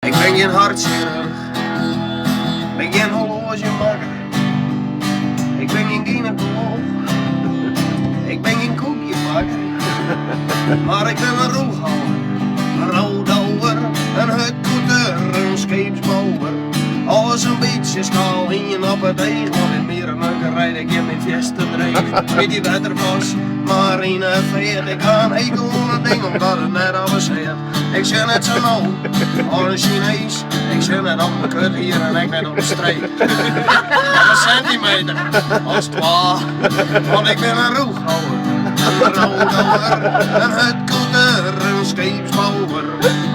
Ik ben geen hartchirurg, ben geen horlogemaker, ik ben geen gynaecoloog, ik ben geen koekjebakker, maar ik ben een roelhouwer, een roodhouwer, een hutkoeter, een scheepsbouwer. Alles een beetje schaal hingen op het deeg, want in meer een leuke rijd ik in mijn veste dreef. Weet je wat er was? Marine veert, ik ga een hekel aan het ding omdat het net alles heet. Ik zit net zo nou, als een Chinees, ik zit net op mijn kut hier en ik net op de streep. Op een centimeter, als 12, want ik ben een roeghouwer, een roodhouwer, een hutkoeter, een scheepsbouwer.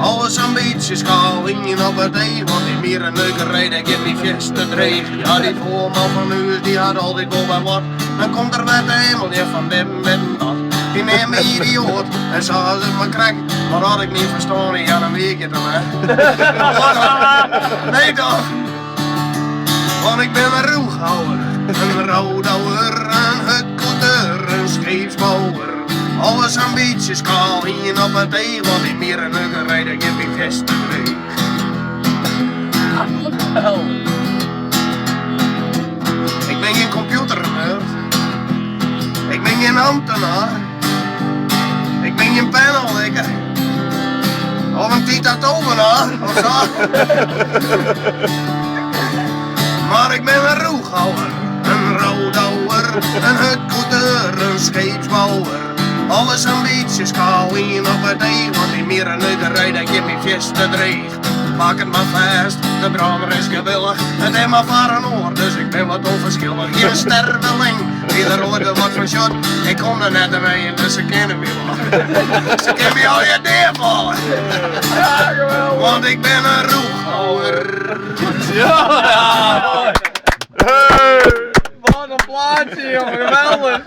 Alles een beetje schaal hingen op het deeg, want in meer een leuke rijd ik in mijn veste dreef. Ja, die voorman van u, die had altijd wel bij wat. Dan komt er met de hemel, die van dit en dat. Die neemt me idioot en zag ze me krak. Maar had ik niet verstaan, ik had een weekje ermee. Nee toch? Want ik ben een roeghouwer, een roodhouwer, een hutkoeter, een scheepsbouwer. Alles een beetje schaal hingen op het deeg, want in meer een leuke rijd ik in mijn veste dreef. Ik ben geen computernerd, ik ben geen ambtenaar, ik ben geen pennenlikker, of een titatovenaar, of zo. Maar ik ben een roeghouwer, een roodhouwer, een hutkoeter, een scheepsbouwer. Alles een beetje schaal in op het deeg, want in meer een leuke rijd ik in mijn veste dreef. Maak het maar vast, de brander is gewillig, het is maar voor een oor, dus ik ben wat onverschillig. Geen sterveling, die er ooit wat van shot, ik kom er net mee, dus ze kennen me wel. Ze kennen me al je neer vallen, want ik ben een roeghouwer. Ja! Wat een plaatje, jongen, geweldig!